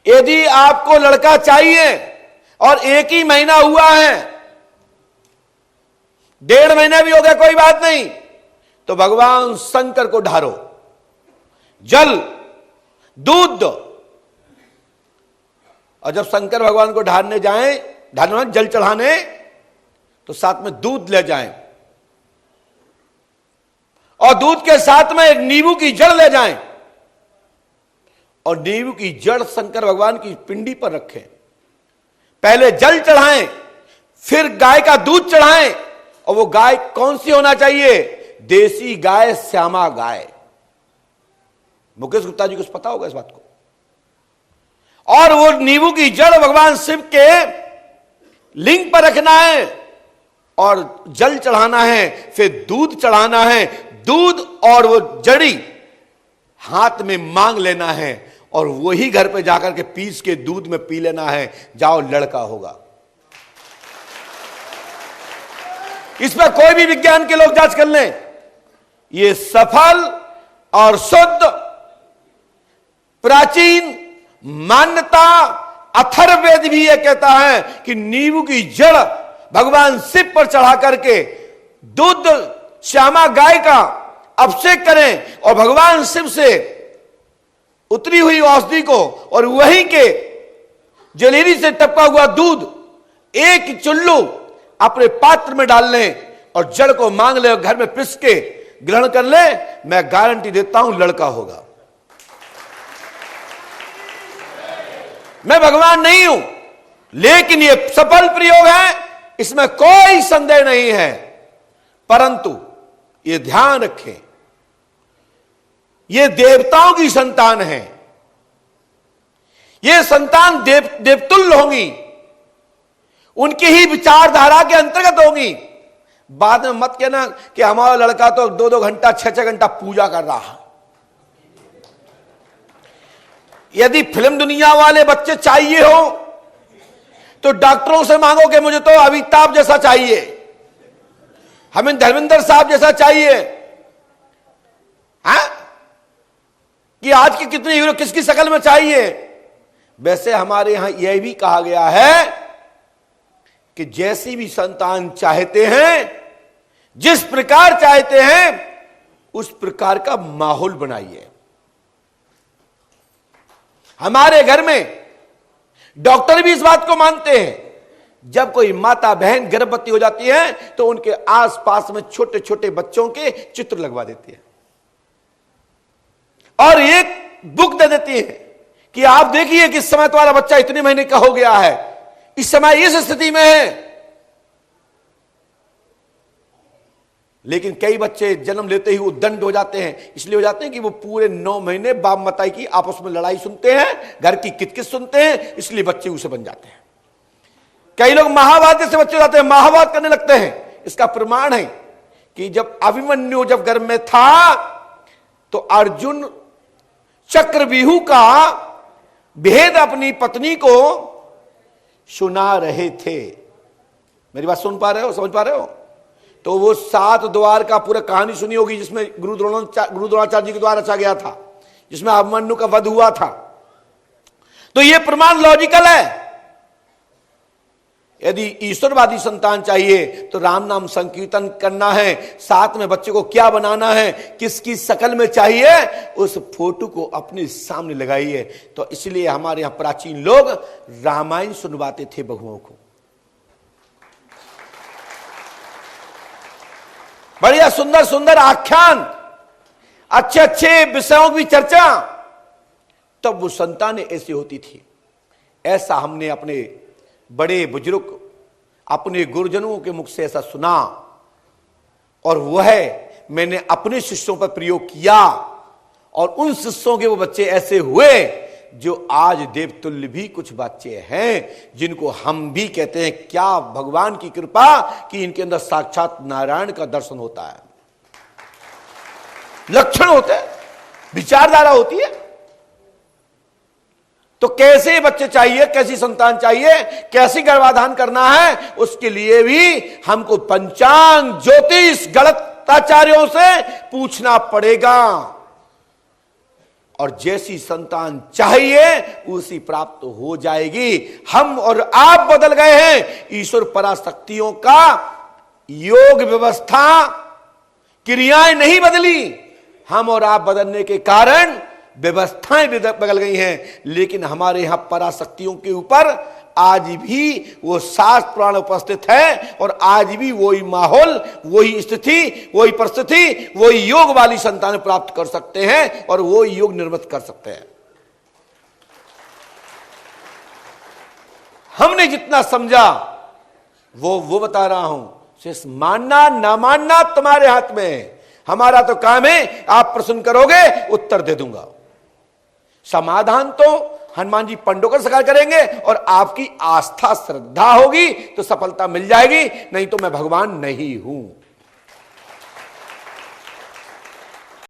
यदि आपको लड़का चाहिए और 1 ही महीना हुआ है, 1.5 महीना भी हो गया, कोई बात नहीं, तो भगवान शंकर को ढारो, जल दूध दो। और जब शंकर भगवान को ढारने जाएं, ढारना जल चढ़ाने, तो साथ में दूध ले जाएं और दूध के साथ में एक नींबू की जड़ ले जाएं और नींबू की जड़ शंकर भगवान की पिंडी पर रखें। पहले जल चढ़ाएं, फिर गाय का दूध चढ़ाएं। और वो गाय कौन सी होना चाहिए? देसी गाय, श्यामा गाय। मुकेश गुप्ता जी को पता होगा इस बात को। और वो नींबू की जड़ भगवान शिव के लिंग पर रखना है और जल चढ़ाना है, फिर दूध चढ़ाना है। दूध और वो जड़ी हाथ में मांग लेना है और वही घर पे जाकर के पीस के दूध में पी लेना है। जाओ, लड़का होगा। इस पर कोई भी विज्ञान के लोग जांच कर लें, ये सफल और शुद्ध प्राचीन मान्यता। अथर्ववेद भी यह कहता है कि नींबू की जड़ भगवान शिव पर चढ़ा करके दूध श्यामा गाय का अभिषेक करें और भगवान शिव से उतरी हुई औषधि को और वहीं के जलेबी से टपका हुआ दूध 1 चुल्लू अपने पात्र में डाल लें और जड़ को मांग ले और घर में पिस के ग्रहण कर ले। मैं गारंटी देता हूं लड़का होगा। मैं भगवान नहीं हूं, लेकिन यह सफल प्रयोग है, इसमें कोई संदेह नहीं है। परंतु यह ध्यान रखें, यह देवताओं की संतान है, यह संतान देवतुल्य होंगी, उनकी ही विचारधारा के अंतर्गत होंगी। बाद में मत कहना कि हमारा लड़का तो 2-2 घंटा 6-6 घंटा पूजा कर रहा है। यदि फिल्म दुनिया वाले बच्चे चाहिए हो तो डॉक्टरों से मांगो कि मुझे तो अमिताभ जैसा चाहिए, हमें धर्मेंद्र साहब जैसा चाहिए। हाँ, कि आज की कितने हीरो किसकी शक्ल में चाहिए। वैसे हमारे यहां यह भी कहा गया है कि जैसी भी संतान चाहते हैं, जिस प्रकार चाहते हैं, उस प्रकार का माहौल बनाइए। हमारे घर में डॉक्टर भी इस बात को मानते हैं, जब कोई माता बहन गर्भवती हो जाती है तो उनके आसपास में छोटे छोटे बच्चों के चित्र लगवा देती है और एक बुक दे देती है कि आप देखिए कि इस समय तुम्हारा बच्चा इतने महीने का हो गया है, इस समय इस स्थिति में है। लेकिन कई बच्चे जन्म लेते ही उद्दंड हो जाते हैं। इसलिए हो जाते हैं कि वो पूरे 9 महीने बाप मताई की आपस में लड़ाई सुनते हैं, घर की किचकिच सुनते हैं, इसलिए बच्चे उसे बन जाते हैं। कई लोग महाभारत जैसे बच्चे जाते हैं, महाभारत करने लगते हैं। इसका प्रमाण है कि जब अभिमन्यु जब गर्भ में था तो अर्जुन चक्रव्यूह का भेद अपनी पत्नी को सुना रहे थे। मेरी बात सुन पा रहे हो, समझ पा रहे हो? तो वो 7 द्वार का पूरा कहानी सुनी होगी, जिसमें गुरु द्रोणाचार्य जी के द्वारा रचा गया था, जिसमें अभिमन्यु का वध हुआ था। तो ये प्रमाण लॉजिकल है। यदि ईश्वरवादी संतान चाहिए तो राम नाम संकीर्तन करना है, साथ में बच्चे को क्या बनाना है, किसकी शक्ल में चाहिए, उस फोटो को अपने सामने लगाइए। तो इसलिए हमारे यहां प्राचीन लोग रामायण सुनवाते थे बहुओं को। बढ़िया सुंदर सुंदर आख्यान, अच्छे अच्छे विषयों की चर्चा, तब वो संतानें ऐसी होती थी। ऐसा हमने अपने बड़े बुजुर्ग, अपने गुरुजनों के मुख से ऐसा सुना और वह मैंने अपने शिष्यों पर प्रयोग किया और उन शिष्यों के वो बच्चे ऐसे हुए जो आज देवतुल्य भी कुछ बच्चे हैं, जिनको हम भी कहते हैं क्या भगवान की कृपा कि इनके अंदर साक्षात नारायण का दर्शन होता है। लक्षण होते हैं, विचारधारा होती है। तो कैसे बच्चे चाहिए, कैसी संतान चाहिए, कैसी गर्भाधान करना है, उसके लिए भी हमको पंचांग ज्योतिष गणिताचार्यों से पूछना पड़ेगा। और जैसी संतान चाहिए उसी प्राप्त हो जाएगी। हम और आप बदल गए हैं, ईश्वर पराशक्तियों का योग व्यवस्था क्रियाएं नहीं बदली। हम और आप बदलने के कारण व्यवस्थाएं बदल गई हैं, लेकिन हमारे यहां पराशक्तियों के ऊपर आज भी वो शास्त्र पुराण उपस्थित है और आज भी वही माहौल, वही स्थिति, वही परिस्थिति, वही योग वाली संतान प्राप्त कर सकते हैं और वो योग निर्मित कर सकते हैं। हमने जितना समझा वो बता रहा हूं। शेष मानना ना मानना तुम्हारे हाथ में है। हमारा तो काम है, आप प्रश्न करोगे उत्तर दे दूंगा। समाधान तो हनुमान जी पंडोकर सरकार करेंगे और आपकी आस्था श्रद्धा होगी तो सफलता मिल जाएगी, नहीं तो मैं भगवान नहीं हूं।